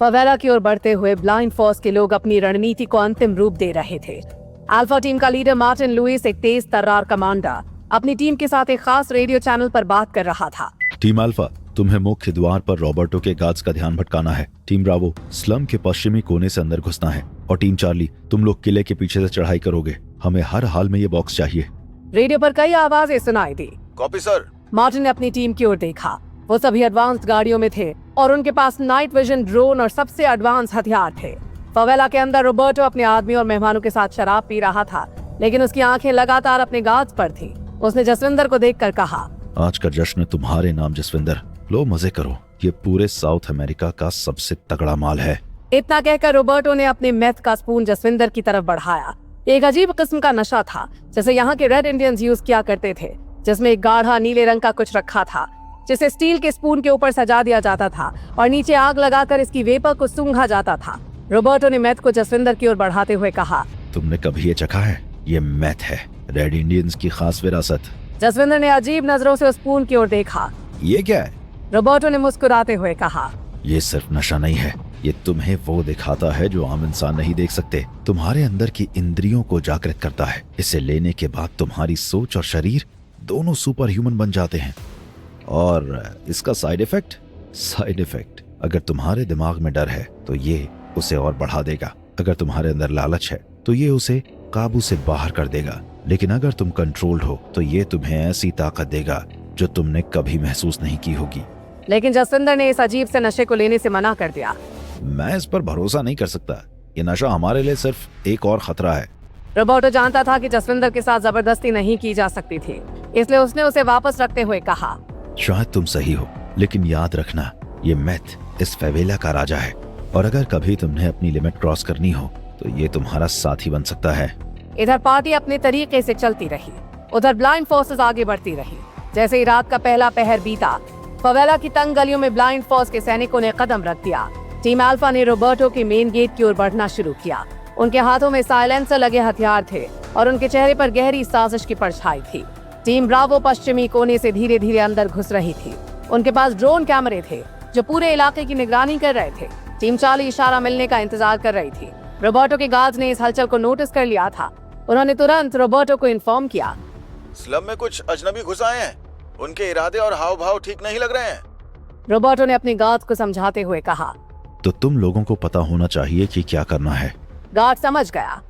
फवेला की ओर बढ़ते हुए ब्लाइंड फोर्स के लोग अपनी रणनीति को अंतिम रूप दे रहे थे। अल्फा टीम का लीडर मार्टिन लुइस, एक तेज तर्रार कमांडर, अपनी टीम के साथ एक खास रेडियो चैनल पर बात कर रहा था। टीम अल्फा, तुम्हें मुख्य द्वार पर रॉबर्टो के गार्ड्स का ध्यान भटकाना है। टीम ब्रावो, स्लम के पश्चिमी कोने से अंदर घुसना है। और टीम चार्ली, तुम लोग किले के पीछे से चढ़ाई करोगे। हमें हर हाल में ये बॉक्स चाहिए। रेडियो पर कई आवाजें सुनाई दी। Copy sir. मार्टिन ने अपनी टीम की ओर देखा। वो सभी एडवांस्ड गाड़ियों में थे और उनके पास नाइट विजन, ड्रोन और सबसे एडवांस हथियार थे। फवेला के अंदर रॉबर्टो अपने आदमी और मेहमानों के साथ शराब पी रहा था, लेकिन उसकी आंखें लगातार अपने गार्ड्स पर थी। उसने जसविंदर को देखकर कहा, आज का जश्न तुम्हारे नाम जसविंदर। लो मजे करो, ये पूरे साउथ अमेरिका का सबसे तगड़ा माल है। इतना कहकर रॉबर्टो ने अपने मेथ का स्पून जसविंदर की तरफ बढ़ाया। एक अजीब किस्म का नशा था, जैसे यहाँ के रेड इंडियंस यूज किया करते थे, जिसमें एक गाढ़ा नीले रंग का कुछ रखा था, जिसे स्टील के स्पून के ऊपर सजा दिया जाता था और नीचे आग लगाकर इसकी वेपर को सूंघा जाता था। रॉबर्टो ने मेथ को जसविंदर की ओर बढ़ाते हुए कहा, तुमने कभी ये चखा है? ये मेथ है, रेड इंडियंस की खास विरासत। जसविंदर ने अजीब नजरों से उस स्पून की ओर देखा। ये क्या है? रॉबर्टो ने मुस्कुराते हुए कहा, ये सिर्फ नशा नहीं है, ये तुम्हें वो दिखाता है जो आम इंसान नहीं देख सकते। तुम्हारे अंदर की इंद्रियों को जागृत करता है। इसे लेने के बाद तुम्हारी सोच और शरीर दोनों सुपर ह्यूमन बन जाते हैं। और इसका साइड इफेक्ट, अगर तुम्हारे दिमाग में डर है तो ये उसे और बढ़ा देगा। अगर तुम्हारे अंदर लालच है तो ये उसे काबू से बाहर कर देगा। लेकिन अगर तुम कंट्रोल्ड हो तो ये तुम्हें ऐसी ताकत देगा जो तुमने कभी महसूस नहीं की होगी। लेकिन जसविंदर ने इस अजीब से नशे को लेने से मना कर दिया। मैं इस पर भरोसा नहीं कर सकता। ये नशा हमारे लिए सिर्फ एक और खतरा है। रॉबर्टो जानता था कि जसविंदर के साथ जबरदस्ती नहीं की जा सकती थी, इसलिए उसने उसे वापस रखते हुए कहा, शायद तुम सही हो, लेकिन याद रखना, ये मेथ इस फेवेला का राजा है। और अगर कभी तुमने अपनी लिमिट क्रॉस करनी हो तो ये तुम्हारा साथी बन सकता है। इधर पार्टी अपने तरीके से चलती रही, उधर ब्लाइंड फोर्सेस आगे बढ़ती रही। जैसे ही रात का पहला पहर बीता, फवेला की तंग गलियों में ब्लाइंड फोर्स के सैनिकों ने कदम रख दिया। टीम अल्फा ने रॉबर्टो के मेन गेट की ओर बढ़ना शुरू किया। उनके हाथों में साइलेंसर लगे हथियार थे और उनके चेहरे पर गहरी साजिश की परछाई थी। टीम ब्रावो पश्चिमी कोने से धीरे धीरे अंदर घुस रही थी। उनके पास ड्रोन कैमरे थे जो पूरे इलाके की निगरानी कर रहे थे। टीम चार्ली इशारा मिलने का इंतजार कर रही थी। रॉबर्टो के गार्ड्स ने इस हलचल को नोटिस कर लिया था। उन्होंने तुरंत रॉबर्टो को इन्फॉर्म किया, स्लम में कुछ अजनबी घुस आए हैं। उनके इरादे और हाव भाव ठीक नहीं लग रहे हैं। रॉबर्टो ने अपने गार्ड्स को समझाते हुए कहा, तो तुम लोगों को पता होना चाहिए कि क्या करना है। गार्ड समझ गया।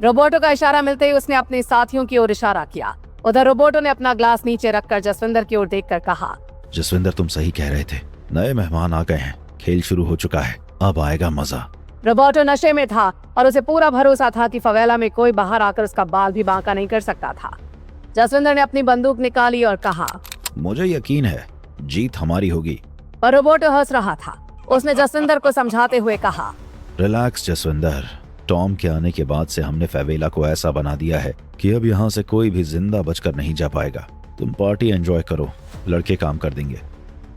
रॉबर्टो का इशारा मिलते ही उसने अपने साथियों की ओर इशारा किया। उधर रॉबर्टो ने अपना ग्लास नीचे रखकर जसविंदर की ओर देखकर कहा, जसविंदर, तुम सही कह रहे थे। नए मेहमान आ गए हैं, खेल शुरू हो चुका है, अब आएगा मजा। रॉबर्टो नशे में था और उसे पूरा भरोसा था कि फवेला में कोई बाहर आकर उसका बाल भी बांका नहीं कर सकता था। जसविंदर ने अपनी बंदूक निकाली और कहा, मुझे यकीन है जीत हमारी होगी। पर रॉबर्टो हंस रहा था। उसने जसविंदर को समझाते हुए कहा, रिलैक्स जसविंदर, टॉम के आने के बाद से हमने फेवेला को ऐसा बना दिया है कि अब यहाँ से कोई भी जिंदा बचकर नहीं जा पाएगा। तुम पार्टी एंजॉय करो, लड़के काम कर देंगे।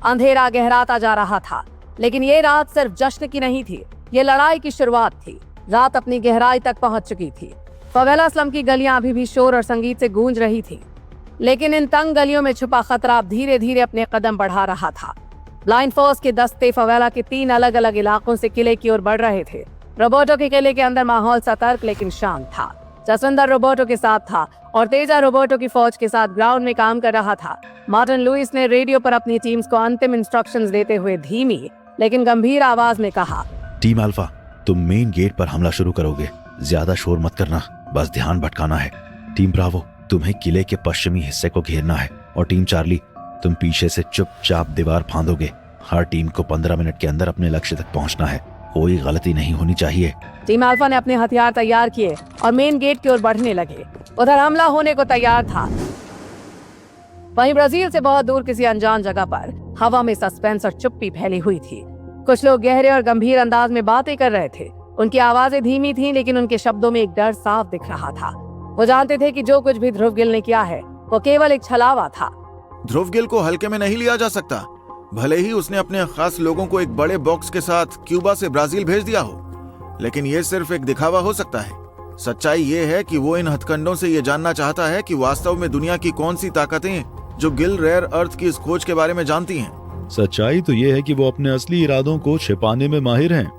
अंधेरा गहराता जा रहा था, लेकिन ये रात सिर्फ जश्न की नहीं थी, ये लड़ाई की शुरुआत थी। रात अपनी गहराई तक पहुंच चुकी थी। फवेला स्लम की गलियां अभी भी शोर और संगीत से गूंज रही थी, लेकिन इन तंग गलियों में छुपा खतरा अब धीरे धीरे अपने कदम बढ़ा रहा था। ब्लाइंड फोर्स के दस्ते फवेला के 3 अलग अलग इलाकों से किले की ओर बढ़ रहे थे। रॉबर्टो के किले के अंदर माहौल सतर्क लेकिन शांत था। जसविंदर रॉबर्टो के साथ था और तेजा रॉबर्टो की फौज के साथ ग्राउंड में काम कर रहा था। मार्टिन लुइस ने रेडियो पर अपनी टीम्स को अंतिम इंस्ट्रक्शंस देते हुए धीमी लेकिन गंभीर आवाज में कहा, टीम अल्फा, तुम मेन गेट पर हमला शुरू करोगे। ज्यादा शोर मत करना, बस ध्यान भटकाना है। टीम ब्रावो, तुम्हें किले के पश्चिमी हिस्से को घेरना है। और टीम चार्ली, तुम पीछे से चुपचाप दीवार फांदोगे। हर टीम को 15 मिनट के अंदर अपने लक्ष्य तक पहुंचना है। कोई गलती नहीं होनी चाहिए। टीम अल्फा ने अपने हथियार तैयार किए और मेन गेट की ओर बढ़ने लगे। उधर हमला होने को तैयार था। वहीं ब्राजील से बहुत दूर किसी अनजान जगह पर हवा में सस्पेंस और चुप्पी फैली हुई थी। कुछ लोग गहरे और गंभीर अंदाज में बातें कर रहे थे। उनकी आवाजें धीमी थीं, लेकिन उनके शब्दों में एक डर साफ दिख रहा था। वो जानते थे कि जो कुछ भी ध्रुव गिल ने किया है वो केवल एक छलावा था। ध्रुव गिल को हल्के में नहीं लिया जा सकता। भले ही उसने अपने खास लोगों को एक बड़े बॉक्स के साथ क्यूबा से ब्राजील भेज दिया हो, लेकिन ये सिर्फ एक दिखावा हो सकता है। सच्चाई ये है कि वो इन हथकंडों से ये जानना चाहता है कि वास्तव में दुनिया की कौन सी ताकतें जो गिल रेयर अर्थ की इस खोज के बारे में जानती हैं। सच्चाई तो ये है कि वो अपने असली इरादों को छिपाने में माहिर हैं।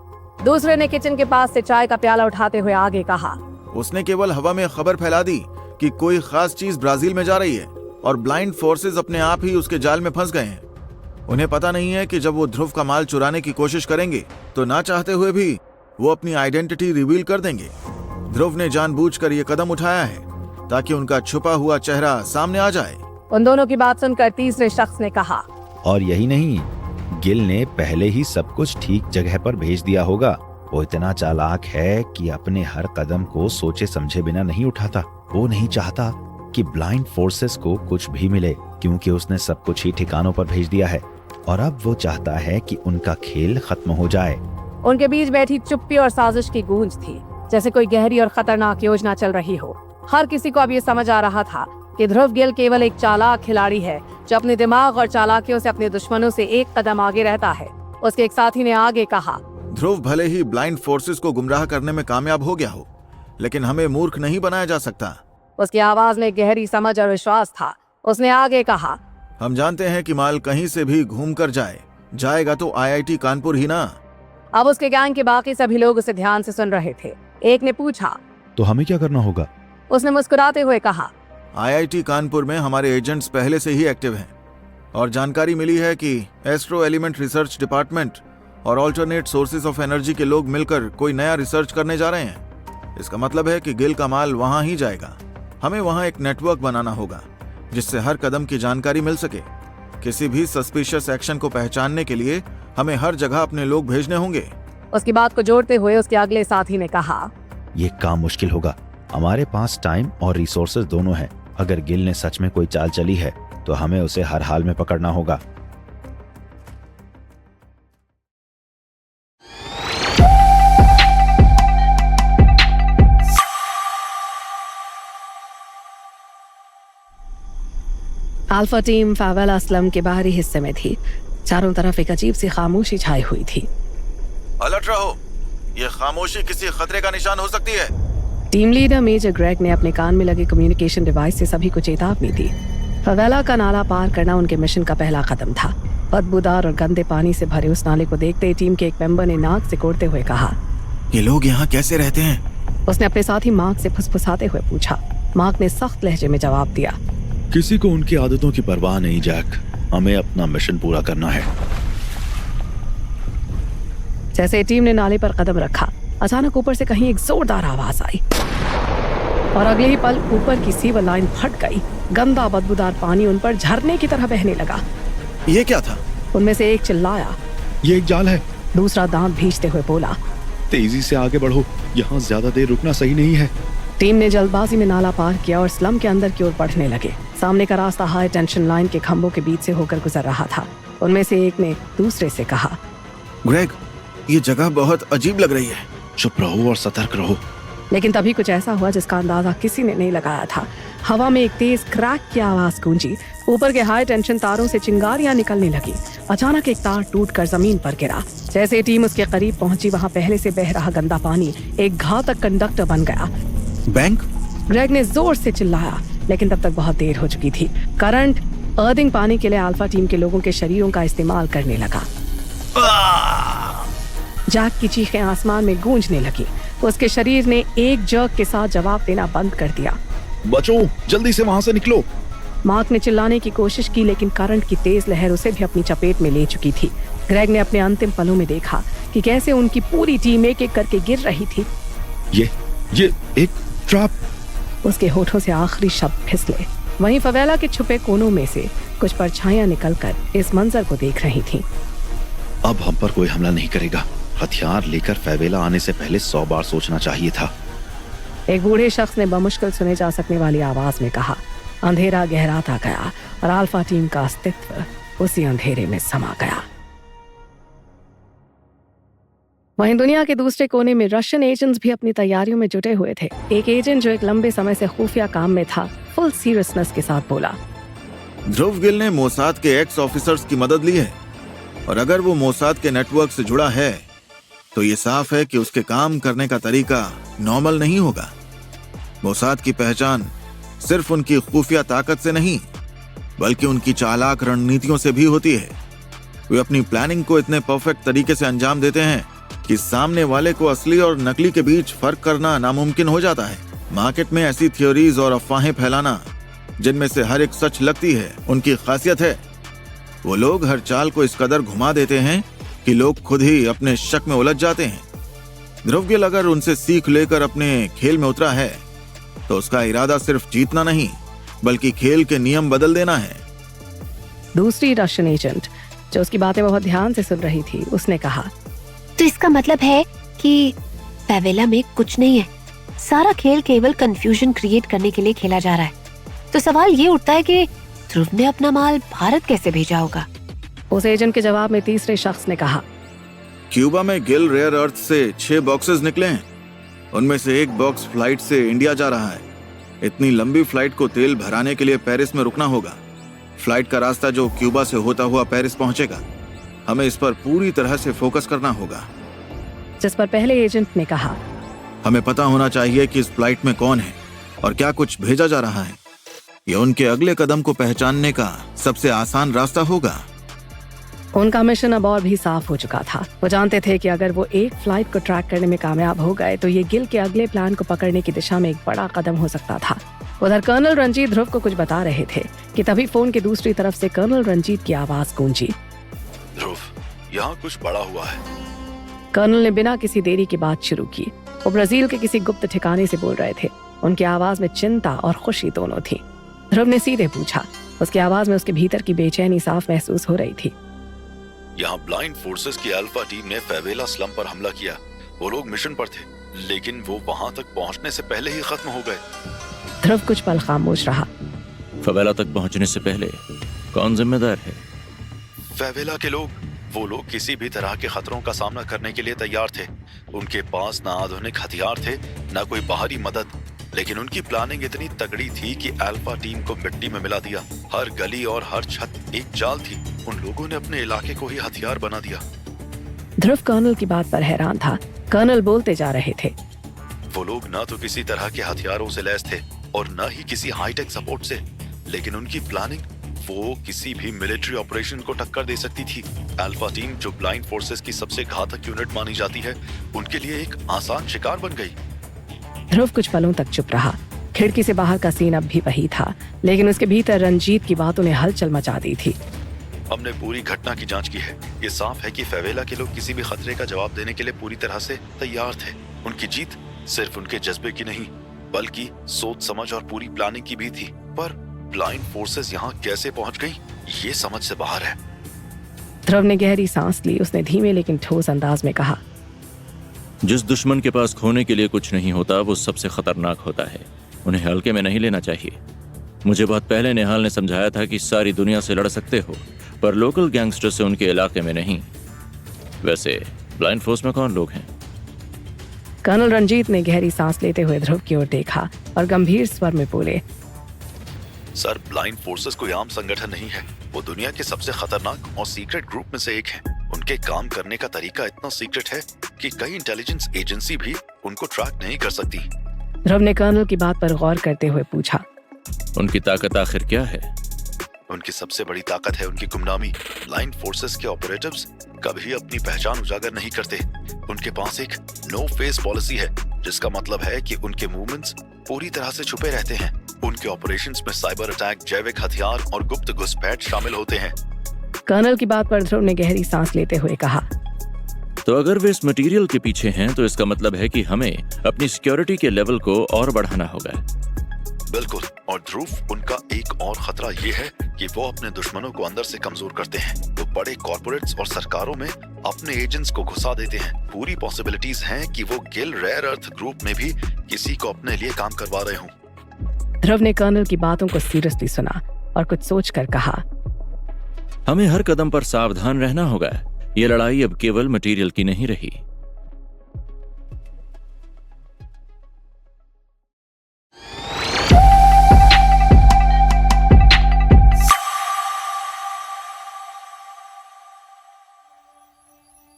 दूसरे ने किचन के पास से चाय का प्याला उठाते हुए आगे कहा, उसने केवल हवा में खबर फैला दी कि कोई खास चीज ब्राजील में जा रही है और ब्लाइंड फोर्सेस अपने आप ही उसके जाल में फंस गए हैं। उन्हें पता नहीं है कि जब वो ध्रुव का माल चुराने की कोशिश करेंगे तो ना चाहते हुए भी वो अपनी आइडेंटिटी रिवील कर देंगे। ध्रुव ने जानबूझकर ये कदम उठाया है ताकि उनका छुपा हुआ चेहरा सामने आ जाए। उन दोनों की बात सुनकर तीसरे शख्स ने कहा, और यही नहीं, गिल ने पहले ही सब कुछ ठीक जगह पर भेज दिया होगा। वो इतना चालाक है कि अपने हर कदम को सोचे समझे बिना नहीं उठाता। वो नहीं चाहता कि ब्लाइंड फोर्सेस को कुछ भी मिले, क्योंकि उसने सब कुछ ही ठिकानों पर भेज दिया है और अब वो चाहता है कि उनका खेल खत्म हो जाए। उनके बीच बैठी चुप्पी और साजिश की गूंज थी, जैसे कोई गहरी और खतरनाक योजना चल रही हो। हर किसी को अब ये समझ आ रहा था कि ध्रुव गिल केवल एक चालाक खिलाड़ी है जो अपने दिमाग और चालाकियों से अपने दुश्मनों से एक कदम आगे रहता है। उसके एक साथी ने आगे कहा, ध्रुव भले ही ब्लाइंड फोर्सेस को गुमराह करने में कामयाब हो गया हो, लेकिन हमें मूर्ख नहीं बनाया जा सकता। उसकी आवाज में गहरी समझ और विश्वास था। उसने आगे कहा, हम जानते हैं कि माल कहीं से भी घूम कर जाएगा तो IIT कानपुर ही ना। अब उसके गैंग के बाकी सभी लोग उसे ध्यान से सुन रहे थे। एक ने पूछा, तो हमें क्या करना होगा? उसने मुस्कुराते हुए कहा, IIT कानपुर में हमारे एजेंट्स पहले से ही एक्टिव हैं और जानकारी मिली है कि एस्ट्रो एलिमेंट रिसर्च डिपार्टमेंट और ऑल्टरनेट सोर्सेज ऑफ एनर्जी के लोग मिलकर कोई नया रिसर्च करने जा रहे हैं। इसका मतलब है कि गिल का माल वहां ही जाएगा। हमें वहां एक नेटवर्क बनाना होगा जिससे हर कदम की जानकारी मिल सके। किसी भी सस्पिशियस एक्शन को पहचानने के लिए हमें हर जगह अपने लोग भेजने होंगे। उसकी बात को जोड़ते हुए उसके अगले साथी ने कहा, ये काम मुश्किल होगा। हमारे पास टाइम और रिसोर्सेज दोनों हैं। अगर गिल ने सच में कोई चाल चली है तो हमें उसे हर हाल में पकड़ना होगा। अल्फा टीम फावेला स्लम के बाहरी हिस्से में थी। चारों तरफ एक अजीब सी खामोशी छाई हुई थी। अलर्ट रहो, ये खामोशी किसी खतरे का निशान हो सकती है। टीम लीडर मेजर ग्रेग ने अपने कान में लगे कम्युनिकेशन डिवाइस से सभी को चेतावनी दी। फावेला का नाला पार करना उनके मिशन का पहला कदम था। बदबूदार और गंदे पानी से भरे उस नाले को देखते ही टीम के एक मेंबर ने नाक सिकोड़ते हुए कहा, ये लोग यहाँ कैसे रहते हैं? उसने अपने साथी मार्क से फुसफुसाते हुए पूछा। मार्क ने सख्त लहजे में जवाब दिया, किसी को उनकी आदतों की परवाह नहीं जैक, हमें अपना मिशन पूरा करना है। जैसे टीम ने नाले पर कदम रखा, अचानक ऊपर से कहीं एक जोरदार आवाज आई और अगले ही पल ऊपर की सीवर लाइन फट गई। गंदा बदबूदार पानी उन पर झरने की तरह बहने लगा। ये क्या था? उनमें से एक चिल्लाया, ये एक जाल है। दूसरा दांत भींचते हुए बोला, तेजी से आगे बढ़ो, यहाँ ज्यादा देर रुकना सही नहीं है। टीम ने जल्दबाजी में नाला पार किया और स्लम के अंदर की ओर बढ़ने लगे। सामने का रास्ता हाई टेंशन लाइन के खंभों के बीच से होकर गुजर रहा था। उनमें से एक ने दूसरे से कहा, ग्रेग, ये जगह बहुत अजीब लग रही है। चुप रहो और सतर्क रहो। लेकिन तभी कुछ ऐसा हुआ जिसका अंदाजा किसी ने नहीं लगाया था। हवा में एक तेज क्रैक की आवाज गूंजी। ऊपर के हाई टेंशन तारों से चिंगारियां निकलने लगी। अचानक एक तार टूटकर जमीन पर गिरा। जैसे टीम उसके करीब पहुंची, वहां पहले से बह रहा गंदा पानी एक घातक कंडक्टर बन गया। बैंक? ग्रेग ने जोर से चिल्लाया, लेकिन तब तक बहुत देर हो चुकी थी। करंट अर्थिंग पाने के लिए अल्फा टीम के लोगों के शरीरों का इस्तेमाल करने लगा। जैक की चीखें आसमान में गूंजने लगी। उसके शरीर ने एक जर्क के साथ जवाब देना बंद कर दिया। बचो, जल्दी से वहां से निकलो। मार्क ने चिल्लाने की कोशिश की, लेकिन करंट की तेज लहर उसे भी अपनी चपेट में ले चुकी थी। ग्रेग ने अपने अंतिम पलों में देखा कि कैसे उनकी पूरी टीम एक एक करके गिर रही थी। ये एक ट्रैप। उसके होठों से आखिरी शब्द फिसले। वहीं फवेला के छुपे कोनों में से कुछ परछाइयां निकलकर इस मंजर को देख रही थीं। अब हम पर कोई हमला नहीं करेगा। हथियार लेकर फवेला आने से पहले 100 बार सोचना चाहिए था। एक बूढ़े शख्स ने बमुश्किल सुने जा सकने वाली आवाज में कहा। अंधेरा गहराता गया और अल्फा टीम का अस्तित्व उसी अंधेरे में समा गया। वहीं दुनिया के दूसरे कोने में रशियन एजेंट्स भी अपनी तैयारियों में जुटे हुए थे। एक एजेंट जो एक लंबे समय से खुफिया काम में था, फुल सीरियसनेस के साथ बोला, ध्रुव गिल ने मोसाद के एक्स ऑफिसर्स की मदद ली है और अगर वो मोसाद के नेटवर्क से जुड़ा है तो ये साफ है कि उसके काम करने का तरीका नॉर्मल नहीं होगा। मोसाद की पहचान सिर्फ उनकी खुफिया ताकत से नहीं बल्कि उनकी चालाक रणनीतियों से भी होती है। वे अपनी प्लानिंग को इतने परफेक्ट तरीके से अंजाम देते हैं कि सामने वाले को असली और नकली के बीच फर्क करना नामुमकिन हो जाता है। मार्केट में ऐसी थ्योरीज और अफवाहें फैलाना जिनमें से हर एक सच लगती है, उनकी खासियत है। वो लोग हर चाल को इस कदर घुमा देते हैं कि लोग खुद ही अपने शक में उलझ जाते हैं। ध्रुव गिल अगर उनसे सीख लेकर अपने खेल में उतरा है तो उसका इरादा सिर्फ जीतना नहीं बल्कि खेल के नियम बदल देना है। दूसरी रशियन एजेंट जो उसकी बातें बहुत ध्यान से सुन रही थी, उसने कहा, तो इसका मतलब है कि फेवेला में कुछ नहीं है, सारा खेल केवल कंफ्यूजन क्रिएट करने के लिए खेला जा रहा है। तो सवाल ये उठता है कि ध्रुव ने अपना माल भारत कैसे भेजा होगा? उस एजेंट के जवाब में तीसरे शख्स ने कहा, क्यूबा में गिल रेयर अर्थ से 6 बॉक्सेस निकले हैं। उनमें से एक बॉक्स फ्लाइट से इंडिया जा रहा है। इतनी लंबी फ्लाइट को तेल भराने के लिए पेरिस में रुकना होगा। फ्लाइट का रास्ता जो क्यूबा से होता हुआ पेरिस पहुंचेगा। हमें इस पर पूरी तरह से फोकस करना होगा। जिस पर पहले एजेंट ने कहा, हमें पता होना चाहिए कि इस फ्लाइट में कौन है और क्या कुछ भेजा जा रहा है। यह उनके अगले कदम को पहचानने का सबसे आसान रास्ता होगा। उनका मिशन अब और भी साफ हो चुका था। वो जानते थे कि अगर वो एक फ्लाइट को ट्रैक करने में कामयाब हो गए तो ये गिल के अगले प्लान को पकड़ने की दिशा में एक बड़ा कदम हो सकता था। उधर कर्नल रंजीत ध्रुव को कुछ बता रहे थे कि तभी फोन की दूसरी तरफ से कर्नल रंजीत की आवाज गूंजी। ध्रुव, यहाँ कुछ बड़ा हुआ है। कर्नल ने बिना किसी देरी की बात शुरू की। वो ब्राजील के किसी गुप्त ठिकाने से बोल रहे थे। उनकी आवाज में चिंता और खुशी दोनों थी। ध्रुव ने सीधे पूछा। उसकी आवाज में उसके भीतर की बेचैनी साफ महसूस हो रही थी। यहाँ ब्लाइंड फोर्सेस की अल्फा टीम ने फेवेला स्लम पर हमला किया। वो लोग मिशन पर थे, लेकिन वो वहाँ तक पहुँचने से पहले ही खत्म हो गए। ध्रुव कुछ पल खामोश रहा। फेवेला तक पहुँचने से पहले कौन जिम्मेदार है? फेवेला के लोग। वो लोग किसी भी तरह के खतरों का सामना करने के लिए तैयार थे। उनके पास ना आधुनिक हथियार थे, ना कोई बाहरी मदद, लेकिन उनकी प्लानिंग इतनी तगड़ी थी कि अल्फा टीम को मिट्टी में मिला दिया। हर गली और हर छत एक जाल थी। उन लोगों ने अपने इलाके को ही हथियार बना दिया। ध्रुव कर्नल की बात पर हैरान था। कर्नल बोलते जा रहे थे, वो लोग ना तो किसी तरह के हथियारों से लैस थे और न ही किसी हाईटेक सपोर्ट से, लेकिन उनकी प्लानिंग वो किसी भी मिलिट्री ऑपरेशन को टक्कर दे सकती थी। अल्फा टीम, जो ब्लाइंड फोर्सेस की सबसे घातक यूनिट मानी जाती है, उनके लिए एक आसान शिकार बन गई। ध्रुव कुछ पलों तक चुप रहा। खिड़की से बाहर का सीन अब भी वही था, लेकिन उसके भीतर रंजीत की बातों ने हलचल मचा दी थी। हमने पूरी घटना की जांच की है। ये साफ है कि फेवेला के लोग किसी भी खतरे का जवाब देने के लिए पूरी तरह से तैयार थे। उनकी जीत सिर्फ उनके जज्बे की नहीं, बल्कि सोच समझ और पूरी प्लानिंग की भी थी। पर ब्लाइंड फोर्सेस यहाँ कैसे पहुंच गई, ये समझ से बाहर है। ध्रुव ने गहरी सांस ली। उसने धीमे लेकिन ठोस अंदाज में कहा, जिस दुश्मन के पास खोने के लिए कुछ नहीं होता, वो सबसे खतरनाक होता है। उन्हें हल्के में नहीं लेना चाहिए। मुझे बहुत पहले निहाल ने समझाया था कि सारी दुनिया से लड़ सकते हो, पर लोकल गैंगस्टर से उनके इलाके में नहीं। वैसे ब्लाइंड फोर्स में कौन लोग हैं? कर्नल रंजीत ने गहरी सांस लेते हुए ध्रुव की ओर देखा और गंभीर स्वर में बोले, सर, ब्लाइंड फोर्सेस कोई आम संगठन नहीं है। वो दुनिया के सबसे खतरनाक और सीक्रेट ग्रुप में से एक है। उनके काम करने का तरीका इतना सीक्रेट है कि कई इंटेलिजेंस एजेंसी भी उनको ट्रैक नहीं कर सकती। ध्रुव ने कर्नल की बात पर गौर करते हुए पूछा, उनकी ताकत आखिर क्या है? उनकी सबसे बड़ी ताकत है उनकी गुमनामी। ब्लाइंड फोर्सेस के ऑपरेटिव्स कभी अपनी पहचान उजागर नहीं करते। उनके पास एक नो फेस पॉलिसी है, जिसका मतलब है कि उनके मूवमेंट्स पूरी तरह से छुपे रहते हैं। उनके ऑपरेशंस में साइबर अटैक, जैविक हथियार और गुप्त घुसपैठ शामिल होते हैं। कर्नल की बात पर ध्रुव ने गहरी सांस लेते हुए कहा, तो अगर वे इस मटेरियल के पीछे हैं, तो इसका मतलब है कि हमें अपनी सिक्योरिटी के लेवल को और बढ़ाना होगा। बिल्कुल। और ध्रुव, उनका एक और खतरा ये है कि वो अपने दुश्मनों को अंदर से कमजोर करते हैं। वो बड़े कॉर्पोरेट्स और सरकारों में अपने एजेंट्स को घुसा देते हैं। पूरी पॉसिबिलिटीज हैं कि वो गिल रेयर अर्थ ग्रुप में भी किसी को अपने लिए काम करवा रहे हों। ध्रुव ने कर्नल की बातों को सीरियसली सुना और कुछ सोचकर कहा, हमें हर कदम पर सावधान रहना होगा। ये लड़ाई अब केवल मटेरियल की नहीं रही।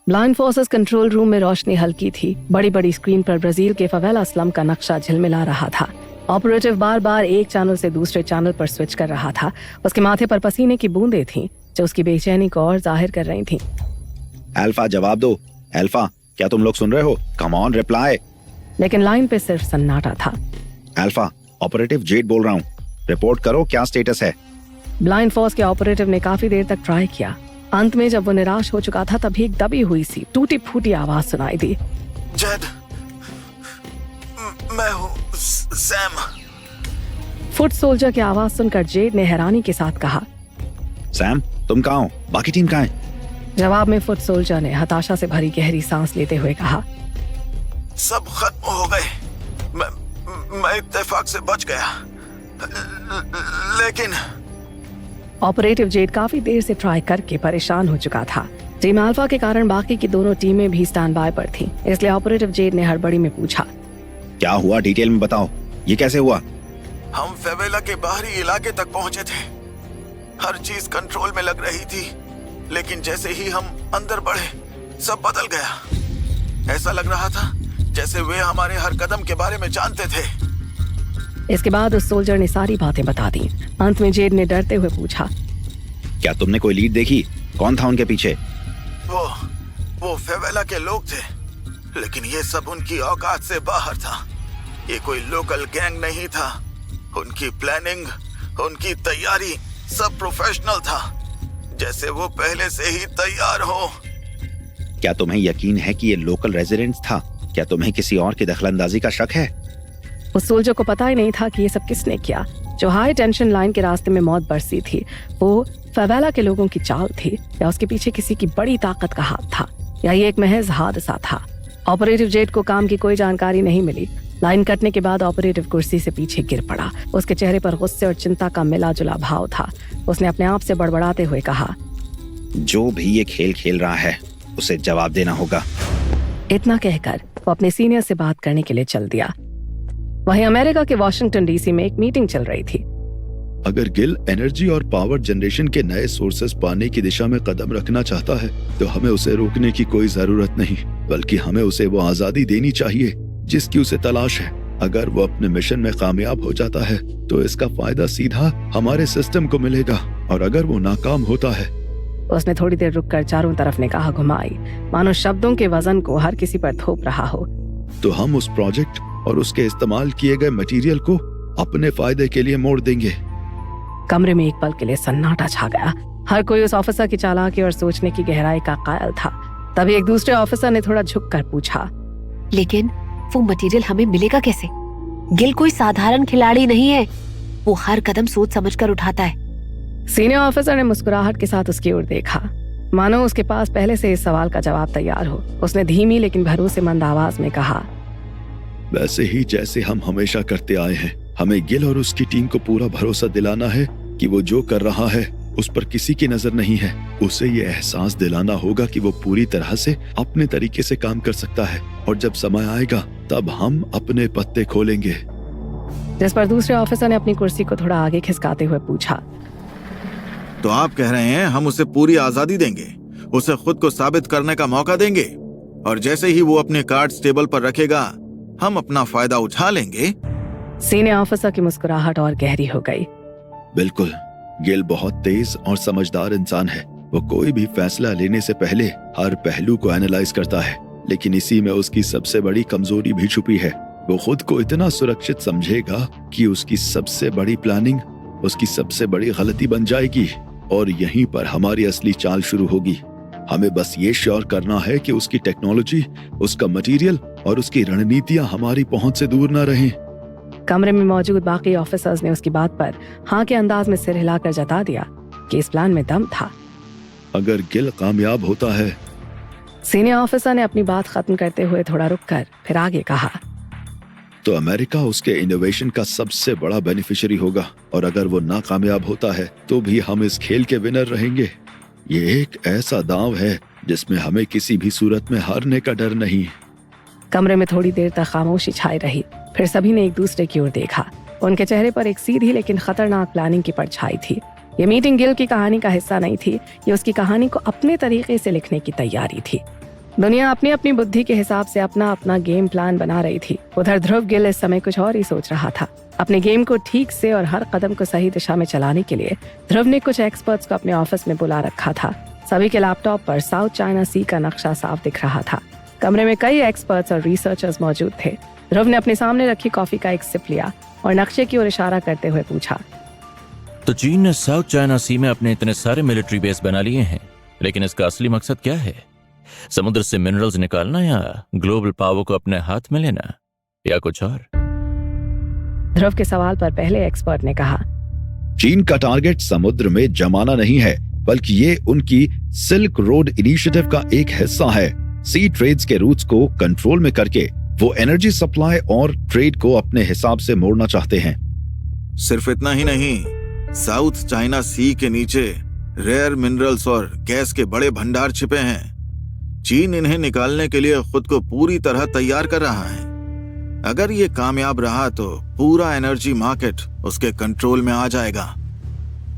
ब्लाइंड फोर्सेस कंट्रोल रूम में रोशनी हल्की थी। बड़ी बड़ी स्क्रीन पर ब्राजील के फेवेला स्लम का नक्शा झिलमिला रहा था। ऑपरेटिव बार बार एक चैनल से दूसरे चैनल पर स्विच कर रहा था। उसके माथे पर पसीने की बूंदें थीं, जो उसकी बेचैनी को और जाहिर कर रही थीं। अल्फा, जवाब दो। अल्फा, क्या तुम लोग सुन रहे हो? Come on, reply. लेकिन लाइन पे सिर्फ सन्नाटा था। अल्फा, ऑपरेटिव जेड बोल रहा हूँ, रिपोर्ट करो, क्या स्टेटस है? ब्लाइंड फोर्स के ऑपरेटिव ने काफी देर तक ट्राई किया। अंत में जब वो निराश हो चुका था तभी एक दबी हुई सी टूटी फूटी आवाज सुनाई दी। जेड, मैं हूँ सैम। फुट सोल्जर की आवाज सुनकर जेड ने हैरानी के साथ कहा, सैम तुम कहाँ हो? बाकी टीम कहाँ है? जवाब में फुट सोल्जर ने हताशा से भरी गहरी सांस लेते हुए कहा, सब खत्म हो गए। मैं इत्तेफाक से बच गया, लेकिन ऑपरेटिव जेड काफी देर से ट्राई करके परेशान हो चुका था। टीम अल्फा के कारण बाकी की दोनों टीमें भी स्टैंड बाय पर थीं, इसलिए ऑपरेटिव जेड ने हड़बड़ी में पूछा, क्या हुआ, डिटेल में बताओ, ये कैसे हुआ? हम फेवेला के बाहरी इलाके तक पहुंचे थे। हर चीज कंट्रोल में लग रही थी, लेकिन जैसे ही हम अंदर बढ़े सब बदल गया। ऐसा लग रहा था जैसे वे हमारे हर कदम के बारे में जानते थे। इसके बाद उस सोल्जर ने सारी बातें बता दी। अंत में जेड ने डरते हुए पूछा, क्या तुमने कोई लीड देखी? कौन था उनके पीछे? वो फेवेला के लोग थे, लेकिन ये सब उनकी औकात से बाहर था। ये कोई लोकल गैंग नहीं था। उनकी प्लानिंग, उनकी तैयारी सब प्रोफेशनल था, जैसे वो पहले से ही तैयार हो। क्या तुम्हें यकीन है कि ये लोकल रेजिडेंट्स था? क्या तुम्हें किसी और की दखलंदाजी का शक है? उस सोल्जर को पता ही नहीं था कि ये सब किसने किया। जो हाई टेंशन लाइन के रास्ते में मौत बरसी थी, वो फेवेला के लोगों की चाल थी, या उसके पीछे किसी की बड़ी ताकत का हाथ था, या ये एक महज हादसा था। ऑपरेटिव जेड को काम की कोई जानकारी नहीं मिली। लाइन कटने के बाद ऑपरेटिव कुर्सी से पीछे गिर पड़ा। उसके चेहरे पर गुस्से और चिंता का मिला जुला भाव था। उसने अपने आप से बड़बड़ाते हुए कहा, जो भी ये खेल खेल रहा है उसे जवाब देना होगा। इतना कहकर वो अपने सीनियर से बात करने के लिए चल दिया। वहीं अमेरिका के वॉशिंगटन डीसी में एक मीटिंग चल रही थी। अगर गिल एनर्जी और पावर जनरेशन के नए सोर्सेस पाने की दिशा में कदम रखना चाहता है तो हमें उसे रोकने की कोई जरूरत नहीं, बल्कि हमें उसे वो आजादी देनी चाहिए जिसकी उसे तलाश है। अगर वो अपने मिशन में कामयाब हो जाता है तो इसका फायदा सीधा हमारे सिस्टम को मिलेगा, और अगर वो नाकाम होता है। उसने थोड़ी देर रुककर चारों तरफ निगाह घुमाई, मानो शब्दों के वजन को हर किसी पर थोप रहा हो। तो हम उस प्रोजेक्ट और उसके इस्तेमाल किए गए मटेरियल को अपने फायदे के लिए मोड़ देंगे। कमरे में एक पल के लिए सन्नाटा छा गया। हर कोई उस ऑफिसर की चालाकी और सोचने की गहराई का कायल था। तभी एक दूसरे ऑफिसर ने थोड़ा झुककर पूछा, लेकिन वो मटेरियल हमें मिलेगा कैसे? गिल कोई साधारण खिलाड़ी नहीं है, वो हर कदम सोच समझकर उठाता है। सीनियर ऑफिसर ने मुस्कुराहट के साथ उसकी ओर देखा, मानो उसके पास पहले से इस सवाल का जवाब तैयार हो। उसने धीमी लेकिन भरोसेमंद आवाज में कहा, वैसे ही जैसे हम हमेशा करते आए हैं। हमें गिल और उसकी टीम को पूरा भरोसा दिलाना है कि वो जो कर रहा है उस पर किसी की नजर नहीं है। उसे ये एहसास दिलाना होगा कि वो पूरी तरह से अपने तरीके से काम कर सकता है, और जब समय आएगा तब हम अपने पत्ते खोलेंगे। जिस पर दूसरे ऑफिसर ने अपनी कुर्सी को थोड़ा आगे खिसकाते हुए पूछा, तो आप कह रहे हैं हम उसे पूरी आजादी देंगे, उसे खुद को साबित करने का मौका देंगे, और जैसे ही वो अपने कार्ड्स टेबल पर रखेगा हम अपना फायदा उठा लेंगे? सीनियर ऑफिसर की मुस्कुराहट और गहरी हो गई। बिल्कुल, गिल बहुत तेज और समझदार इंसान है। वो कोई भी फैसला लेने से पहले हर पहलू को एनालाइज करता है, लेकिन इसी में उसकी सबसे बड़ी कमजोरी भी छुपी है। वो खुद को इतना सुरक्षित समझेगा कि उसकी सबसे बड़ी प्लानिंग उसकी सबसे बड़ी गलती बन जाएगी, और यहीं पर हमारी असली चाल शुरू होगी। हमें बस ये श्योर करना है कि उसकी टेक्नोलॉजी, उसका मटेरियल और उसकी रणनीतियां हमारी पहुंच से दूर न रहें। कमरे में मौजूद बाकी ऑफिसर्स ने उसकी बात पर हाँ के अंदाज में सिर हिलाकर जता दिया कि इस प्लान में दम था। अगर गिल कामयाब होता है, सीनियर ऑफिसर ने अपनी बात खत्म करते हुए थोड़ा रुककर फिर आगे कहा, तो अमेरिका उसके इनोवेशन का सबसे बड़ा बेनिफिशियरी होगा, और अगर वो नाकामयाब होता है तो भी हम इस खेल के विनर रहेंगे। ये एक ऐसा दांव है जिसमें हमें किसी भी सूरत में हारने का डर नहीं। कमरे में थोड़ी देर तक खामोशी छाई रही। फिर सभी ने एक दूसरे की ओर देखा। उनके चेहरे पर एक सीधी लेकिन खतरनाक प्लानिंग की परछाई थी। ये मीटिंग गिल की कहानी का हिस्सा नहीं थी, ये उसकी कहानी को अपने तरीके से लिखने की तैयारी थी। दुनिया अपनी अपनी बुद्धि के हिसाब से अपना अपना गेम प्लान बना रही थी। उधर ध्रुव गिल इस समय कुछ और ही सोच रहा था। अपने गेम को ठीक से और हर कदम को सही दिशा में चलाने के लिए ध्रुव ने कुछ एक्सपर्ट्स को अपने ऑफिस में बुला रखा था। सभी के लैपटॉप पर साउथ चाइना सी का नक्शा साफ दिख रहा था। कमरे में कई एक्सपर्ट्स और रिसर्चर्स मौजूद थे। ध्रुव ने अपने सामने रखी कॉफी का एक सिप लिया और नक्शे की ओर इशारा करते हुए पूछा, तो चीन ने साउथ चाइना सी में अपने इतने सारे मिलिट्री बेस बना लिए हैं, लेकिन इसका असली मकसद क्या है? समुद्र से मिनरल्स निकालना या ग्लोबल पावर को अपने हाथ में लेना या कुछ और? ध्रुव के सवाल पर पहले एक्सपर्ट ने कहा, चीन का टारगेट समुद्र में जमाना नहीं है, बल्कि ये उनकी सिल्क रोड इनिशिएटिव का एक हिस्सा है। सी ट्रेड्स के रूट्स को कंट्रोल में करके वो एनर्जी सप्लाई और ट्रेड को अपने हिसाब से मोड़ना चाहते हैं। सिर्फ इतना ही नहीं, साउथ चाइना सी के नीचे रेयर मिनरल्स और गैस के बड़े भंडार छिपे हैं। चीन इन्हें निकालने के लिए खुद को पूरी तरह तैयार कर रहा है। अगर ये कामयाब रहा तो पूरा एनर्जी मार्केट उसके कंट्रोल में आ जाएगा।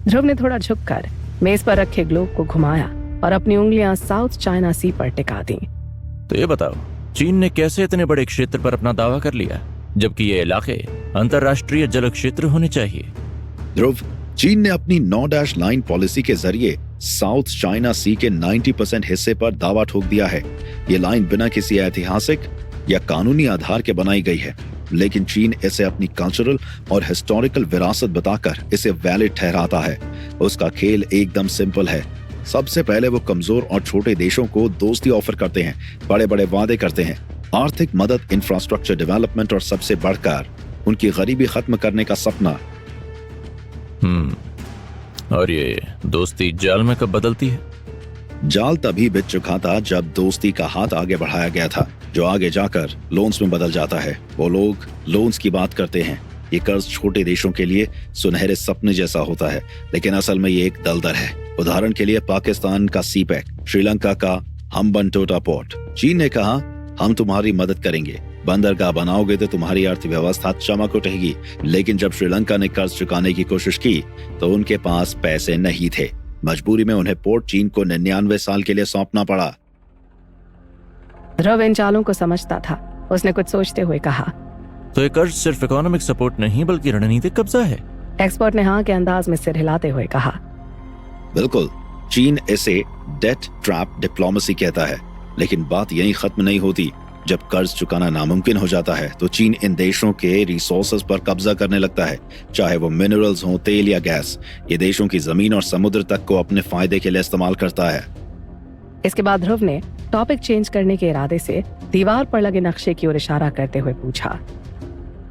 ध्रुव ने थोड़ा झुककर मेज पर रखे ग्लोब को घुमाया और अपनी उंगलियां साउथ चाइना सी पर टिका दी। तो ये बताओ, चीन ने कैसे इतने बड़े क्षेत्र पर अपना दावा कर लिया, जबकि ये इलाके अंतरराष्ट्रीय जल क्षेत्र होने चाहिए? ध्रुव, चीन ने अपनी 9 लाइन पॉलिसी के जरिए साउथ चाइना सी के 90% हिस्से पर दावा ठोक दिया है। ये लाइन बिना किसी ऐतिहासिक या कानूनी आधार के बनाई गई है, लेकिन चीन इसे अपनी कल्चरल और हिस्टोरिकल विरासत बताकर इसे वैलिड ठहराता है। उसका खेल एकदम सिंपल है। सबसे पहले वो कमजोर और छोटे देशों को दोस्ती ऑफर करते हैं, बड़े बड़े वादे करते हैं, आर्थिक मदद, इंफ्रास्ट्रक्चर डेवलपमेंट और सबसे बढ़कर उनकी गरीबी खत्म करने का सपना। और ये दोस्ती जाल में कब बदलती है? जाल तभी बिछ चुका था जब दोस्ती का हाथ आगे बढ़ाया गया था, जो आगे जाकर लोन्स में बदल जाता है। वो लोग लोन्स की बात करते हैं। ये कर्ज छोटे देशों के लिए सुनहरे सपने जैसा होता है, लेकिन असल में ये एक दलदल है। उदाहरण के लिए पाकिस्तान का सीपैक, श्रीलंका का हम्बनटोटा पोर्ट। चीन ने कहा, हम तुम्हारी मदद करेंगे, बंदरगाह बनाओगे तो तुम्हारी अर्थव्यवस्था चमक उठेगी। लेकिन जब श्रीलंका ने कर्ज चुकाने की कोशिश की तो उनके पास पैसे नहीं थे। मजबूरी में उन्हें पोर्ट चीन को 99 साल के लिए सौंपना पड़ा। ध्रुव इन चालों को समझता था। उसने कुछ सोचते हुए कहा, तो ये कर्ज सिर्फ इकोनॉमिक सपोर्ट नहीं बल्कि रणनीतिक कब्जा है। एक्सपर्ट ने हाँ के अंदाज में सिर हिलाते हुए कहा, बिल्कुल, चीन इसे डेट ट्रैप डिप्लोमेसी कहता है। लेकिन बात यहीं खत्म नहीं होती। जब कर्ज चुकाना नामुमकिन हो जाता है तो चीन इन देशों के रिसोर्सेज पर कब्जा करने लगता है, चाहे वो मिनरल्स हो, तेल या गैस। ये देशों की जमीन और समुद्र तक को अपने फायदे के लिए इस्तेमाल करता है। इसके बाद ध्रुव ने टॉपिक चेंज करने के इरादे से दीवार पर लगे नक्शे की ओर इशारा करते हुए पूछा,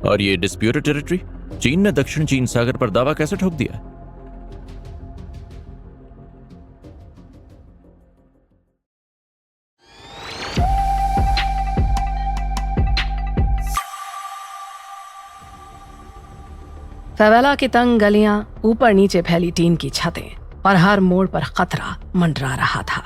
और ये डिस्प्यूटेड टेरिटरी चीन ने दक्षिण चीन सागर पर दावा कैसे ठोक दिया? फवेला की तंग गलियां, ऊपर नीचे फैली टीन की छतें और हर मोड़ पर खतरा मंडरा रहा था।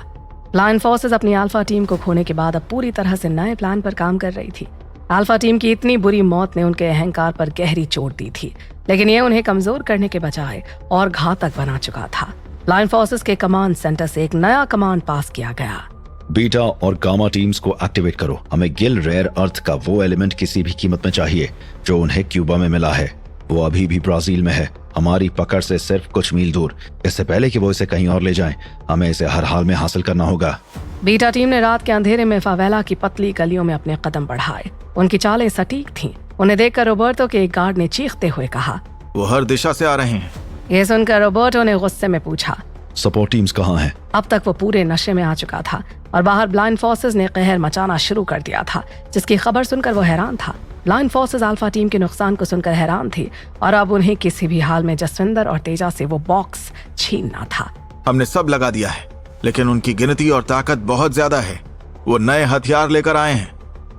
लायन फोर्सेस अपनी अल्फा टीम को खोने के बाद अब पूरी तरह से नए प्लान पर काम कर रही थी। अल्फा टीम की इतनी बुरी मौत ने उनके अहंकार पर गहरी चोट दी थी, लेकिन ये उन्हें कमजोर करने के बजाय और घातक बना चुका था। लायन फोर्सेस के कमांड सेंटर से एक नया कमांड पास किया गया। बीटा और गामा टीम्स को एक्टिवेट करो। हमें गिल रेयर अर्थ का वो एलिमेंट किसी भी कीमत में चाहिए जो उन्हें क्यूबा में मिला है। वो अभी भी ब्राजील में है, हमारी पकड़ से सिर्फ कुछ मील दूर। इससे पहले कि वो इसे कहीं और ले जाएं, हमें इसे हर हाल में हासिल करना होगा। बीटा टीम ने रात के अंधेरे में फावेला की पतली गलियों में अपने कदम बढ़ाए। उनकी चालें सटीक थीं। उन्हें देखकर रोबर्टो के एक गार्ड ने चीखते हुए कहा, वो हर दिशा से आ रहे हैं। ये सुनकर रोबर्टो ने गुस्से में पूछा, सपोर्ट टीम्स कहाँ हैं? अब तक वो पूरे नशे में आ चुका था और बाहर ब्लाइंड फोर्सेस ने कहर मचाना शुरू कर दिया था, जिसकी खबर सुनकर वो हैरान था। ब्लाइंड फोर्सेस अल्फा टीम के नुकसान को सुनकर हैरान थी और अब उन्हें किसी भी हाल में जसविंदर और तेजा से वो बॉक्स छीनना था। हमने सब लगा दिया है, लेकिन उनकी गिनती और ताकत बहुत ज्यादा है। वो नए हथियार लेकर आए हैं।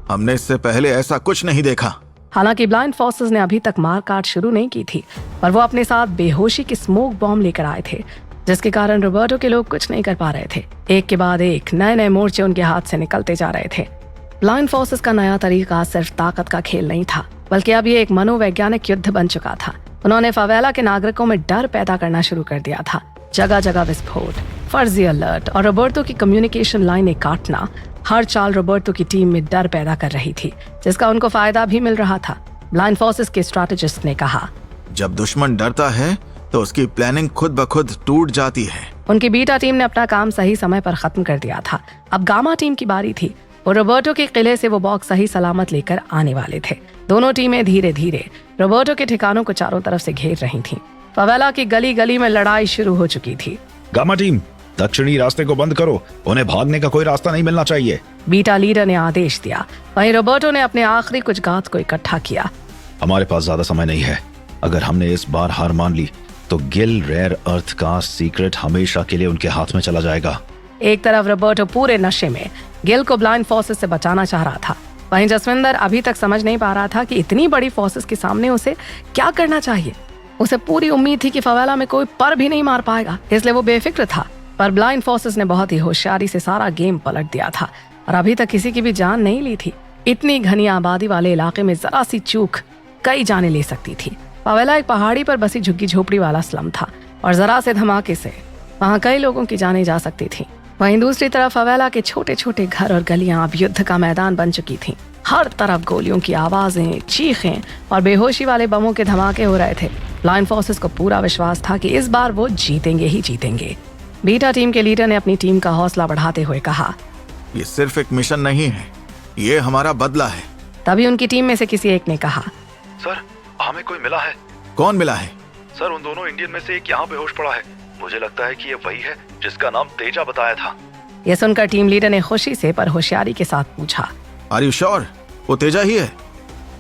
हमने इससे पहले ऐसा कुछ नहीं देखा। हालांकि ब्लाइंड फोर्सेस ने अभी तक मारकाट शुरू नहीं की थी, पर वो अपने साथ बेहोशी की स्मोक बॉम्ब लेकर आए थे, जिसके कारण रोबर्टो के लोग कुछ नहीं कर पा रहे थे। एक के बाद एक नए नए मोर्चे उनके हाथ से निकलते जा रहे थे। ब्लाइंड फोर्सेस का नया तरीका सिर्फ ताकत का खेल नहीं था, बल्कि अब ये एक मनोवैज्ञानिक युद्ध बन चुका था। उन्होंने फावेला के नागरिकों में डर पैदा करना शुरू कर दिया था। जगह जगह विस्फोट, फर्जी अलर्ट और रोबर्टो की कम्युनिकेशन लाइनें काटना, हर चाल रोबर्टो की टीम में डर पैदा कर रही थी, जिसका उनको फायदा भी मिल रहा था। ब्लाइंड फोर्सेस के स्ट्रैटेजिस्ट ने कहा, जब दुश्मन डरता है तो उसकी प्लानिंग खुद ब खुद टूट जाती है। उनकी बीटा टीम ने अपना काम सही समय पर खत्म कर दिया था। अब गामा टीम की बारी थी। वो रोबर्टो के किले से वो बॉक्स सही सलामत लेकर आने वाले थे। दोनों टीमें धीरे धीरे रोबर्टो के ठिकानों को चारों तरफ से घेर रही थीं। फवेला की गली गली में लड़ाई शुरू हो चुकी थी। गामा टीम, दक्षिणी रास्ते को बंद करो, उन्हें भागने का कोई रास्ता नहीं मिलना चाहिए। बीटा लीडर ने आदेश दिया। वहीं रोबर्टो ने अपने आखिरी कुछ गात को इकट्ठा किया। हमारे पास ज्यादा समय नहीं है। अगर हमने इस बार हार मान ली तो गिल रेयर अर्थ का सीक्रेट हमेशा के लिए उनके हाथ में चला जाएगा। एक तरफ रोबर्टो पूरे नशे में गिल को ब्लाइंड फोर्सेस से बचाना चाह रहा था। वहीं जसविंदर अभी तक समझ नहीं पा रहा था कि इतनी बड़ी फोर्सेस के सामने उसे क्या करना चाहिए। उसे पूरी उम्मीद थी कि फवेला में कोई पर भी नहीं मार पाएगा, इसलिए वो बेफिक्र था। पर ब्लाइंड फोर्सेस ने बहुत ही होशियारी से सारा गेम पलट दिया था और अभी तक किसी की भी जान नहीं ली थी। इतनी घनी आबादी वाले इलाके में जरा सी चूक कई जाने ले सकती थी। फवेला एक पहाड़ी पर बसी झुग्गी झोपड़ी वाला स्लम था और जरा से धमाके से वहाँ कई लोगों की जानें जा सकती थी। वहीं दूसरी तरफ फवेला के छोटे छोटे घर और गलियां अब युद्ध का मैदान बन चुकी थीं। हर तरफ गोलियों की आवाजें, चीखें और बेहोशी वाले बमों के धमाके हो रहे थे। ब्लाइंड फोर्सेस को पूरा विश्वास था कि इस बार वो जीतेंगे ही जीतेंगे। बीटा टीम के लीडर ने अपनी टीम का हौसला बढ़ाते हुए कहा, ये सिर्फ एक मिशन नहीं है, ये हमारा बदला है। तभी उनकी टीम में से किसी एक ने कहा, सर, हमें कोई मिला है। कौन मिला है? सर, उन दोनों इंडियन में से एक यहाँ बेहोश पड़ा है। मुझे लगता है कि ये वही है जिसका नाम तेजा बताया था। यह सुनकर टीम लीडर ने खुशी से पर होशियारी के साथ पूछा, आर यू श्योर वो तेजा ही है?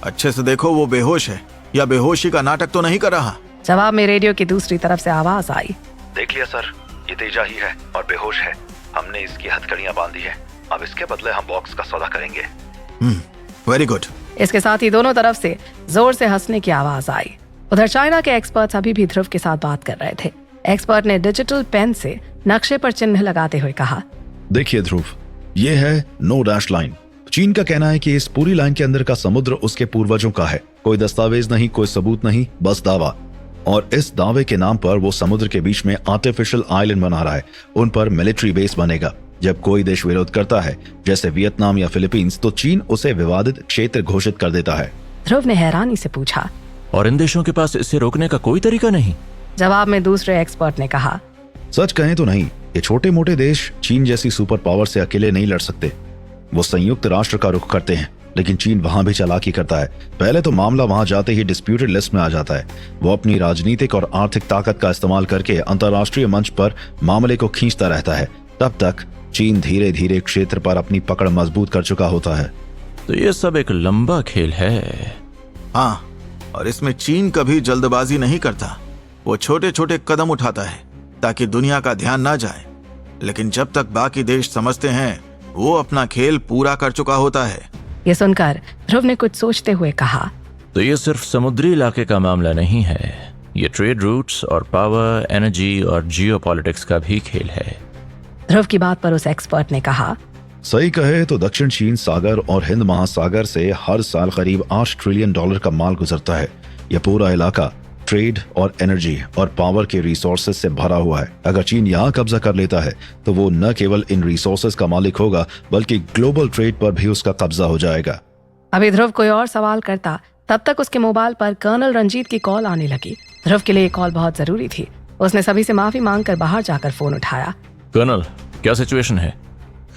अच्छे से देखो, वो बेहोश है या बेहोशी का नाटक तो नहीं कर रहा। जवाब में रेडियो की दूसरी तरफ से आवाज आई, देख लिया सर, ये तेजा ही है और बेहोश है। हमने इसकी हथकड़ियां बांधी है। अब इसके बदले हम बॉक्स का सौदा करेंगे। Very good. इसके साथ ही दोनों तरफ से जोर से हंसने की आवाज आई। उधर चाइना के एक्सपर्ट्स अभी भी ध्रुव के साथ बात कर रहे थे। एक्सपर्ट ने डिजिटल पेन से नक्शे पर चिन्ह लगाते हुए कहा, देखिए ध्रुव, ये है नो डैश लाइन। चीन का कहना है कि इस पूरी लाइन के अंदर का समुद्र उसके पूर्वजों का है। कोई दस्तावेज नहीं, कोई सबूत नहीं, बस दावा। और इस दावे के नाम पर वो समुद्र के बीच में आर्टिफिशियल आइलैंड बना रहा है। उन पर मिलिट्री बेस बनेगा। जब कोई देश विरोध करता है, जैसे वियतनाम या फिलीपींस, तो चीन उसे विवादित क्षेत्र घोषित कर देता है। ध्रुव ने हैरानी से पूछा, और इन देशों के पास इसे रोकने का कोई तरीका नहीं? जवाब में दूसरे एक्सपर्ट ने कहा, सच कहें तो नहीं। ये छोटे मोटे देश चीन जैसी सुपर पावर से अकेले नहीं लड़ सकते। वो संयुक्त राष्ट्र का रुख करते हैं, लेकिन चीन वहां भी चालाकी करता है। पहले तो मामला वहां जाते ही डिस्प्यूटेड लिस्ट में आ जाता है। वो अपनी राजनीतिक और आर्थिक ताकत का इस्तेमाल करके अंतर्राष्ट्रीय मंच पर मामले को खींचता रहता है। तब तक चीन धीरे धीरे क्षेत्र पर अपनी पकड़ मजबूत कर चुका होता है। तो ये सब एक लंबा खेल है। हाँ, और इसमें चीन कभी जल्दबाजी नहीं करता। वो छोटे छोटे कदम उठाता है ताकि दुनिया का ध्यान ना जाए, लेकिन जब तक बाकी देश समझते हैं वो अपना खेल पूरा कर चुका होता है। ये सुनकर ध्रुव ने कुछ सोचते हुए कहा, तो ये सिर्फ समुद्री इलाके का मामला नहीं है, ये ट्रेड रूट्स और पावर, एनर्जी और जियोपॉलिटिक्स का भी खेल है। ध्रुव की बात पर उस एक्सपर्ट ने कहा, सही कहे तो दक्षिण चीन सागर और हिंद महासागर से हर साल करीब $8 ट्रिलियन का माल गुजरता है। यह पूरा इलाका ट्रेड और एनर्जी और पावर के रिसोर्सेज से भरा हुआ है। अगर चीन यहाँ कब्जा कर लेता है तो वो न केवल इन रिसोर्सेज का मालिक होगा, बल्कि ग्लोबल ट्रेड पर भी उसका कब्जा हो जाएगा। अभी ध्रुव कोई और सवाल करता, तब तक उसके मोबाइल पर कर्नल रंजीत की कॉल आने लगी। ध्रुव के लिए कॉल बहुत जरूरी थी। उसने सभी से माफी मांगकर बाहर जाकर फोन उठाया। कर्नल, क्या सिचुएशन है?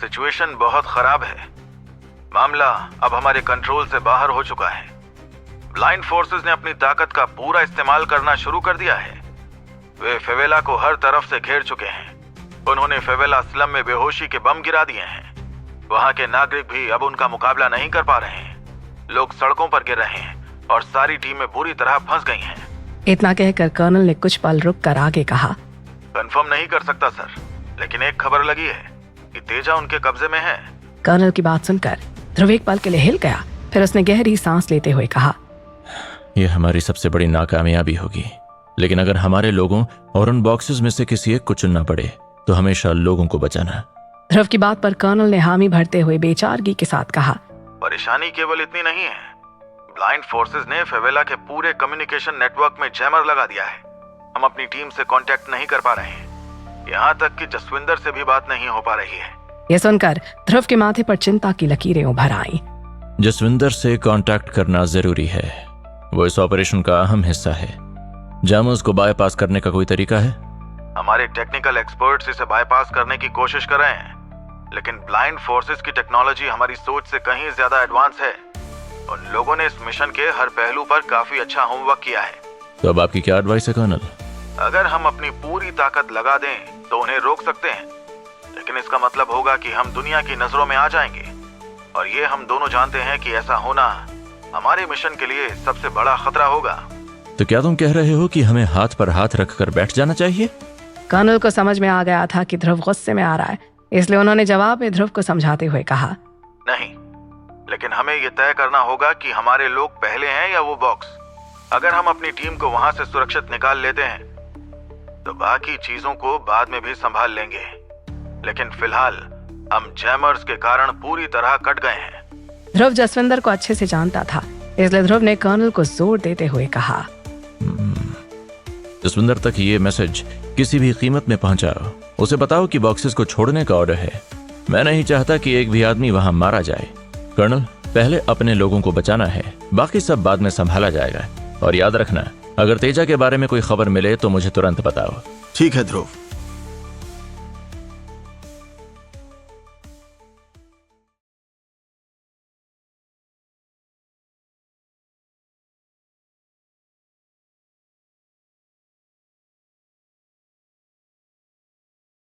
सिचुएशन बहुत खराब है। मामला अब हमारे कंट्रोल से बाहर हो चुका है। ब्लाइंड फोर्सेस ने अपनी ताकत का पूरा इस्तेमाल करना शुरू कर दिया है। वे फेवेला को हर तरफ से घेर चुके हैं। उन्होंने फेवेला स्लम में बेहोशी के बम गिरा दिए हैं। वहां के नागरिक भी अब उनका मुकाबला नहीं कर पा रहे हैं। लोग सड़कों पर गिर रहे हैं और सारी टीमें बुरी तरह फंस गई हैं। इतना कहकर कर्नल ने कुछ पल रुक कर आगे कहा, कंफर्म नहीं कर सकता सर, लेकिन एक खबर लगी है कि तेजा उनके कब्जे में है। कर्नल की बात सुनकर ध्रुव एक पल के लिए हिल गया। फिर उसने गहरी सांस लेते हुए कहा, यह हमारी सबसे बड़ी नाकामयाबी होगी, लेकिन अगर हमारे लोगों और उन बॉक्सेस में से किसी एक को चुनना पड़े तो हमेशा लोगों को बचाना। ध्रुव की बात पर कर्नल ने हामी भरते हुए बेचारगी के साथ कहा, परेशानी केवल इतनी नहीं है। ब्लाइंड फोर्सेस ने फेवेला के पूरे कम्युनिकेशन नेटवर्क में जैमर लगा दिया है। हम अपनी टीम से कांटेक्ट नहीं कर पा रहे हैं। यहाँ तक कि जसविंदर से भी बात नहीं हो पा रही है। यह सुनकर ध्रुव के माथे पर चिंता की लकीरें उभर आईं। जसविंदर से कांटेक्ट करना जरूरी है। वो इस ऑपरेशन का अहम हिस्सा है। जामोस को बाईपास करने का कोई तरीका है? हमारे टेक्निकल एक्सपर्ट्स इसे बाईपास करने की कोशिश कर रहे हैं, लेकिन ब्लाइंड फोर्सेस की टेक्नोलॉजी हमारी सोच से कहीं ज्यादा एडवांस है। उन लोगों ने इस मिशन के हर पहलू पर काफी अच्छा होमवर्क किया है। तो अब आपकी क्या एडवाइस है कर्नल? अगर हम अपनी पूरी ताकत लगा दें तो उन्हें रोक सकते हैं, लेकिन इसका मतलब होगा कि हम दुनिया की नजरों में आ जाएंगे, और ये हम दोनों जानते हैं कि ऐसा होना हमारे मिशन के लिए सबसे बड़ा खतरा होगा। तो क्या तुम कह रहे हो कि हमें हाथ पर हाथ रखकर बैठ जाना चाहिए? कर्नल को समझ में आ गया था कि ध्रुव गुस्से में आ रहा है, इसलिए उन्होंने जवाब में ध्रुव को समझाते हुए कहा, नहीं, लेकिन हमें ये तय करना होगा कि हमारे लोग पहले हैं या वो बॉक्स। अगर हम अपनी टीम को वहां से सुरक्षित निकाल लेते हैं तो बाकी चीजों को बाद में भी संभाल लेंगे, लेकिन फिलहाल हम जैमर्स के कारण पूरी तरह कट गए हैं। ध्रुव जसविंदर को अच्छे से जानता था, इसलिए ध्रुव ने कर्नल को जोर देते हुए कहा, जसविंदर तक ये मैसेज किसी भी कीमत में पहुंचाओ। उसे बताओ कि बॉक्सेस को छोड़ने का ऑर्डर है। मैं नहीं चाहता कि एक भी आदमी वहां मारा जाए। कर्नल, पहले अपने लोगों को बचाना है, बाकी सब बाद में संभाला जाएगा। और याद रखना, अगर तेजा के बारे में कोई खबर मिले तो मुझे तुरंत बताओ। ठीक है ध्रुव।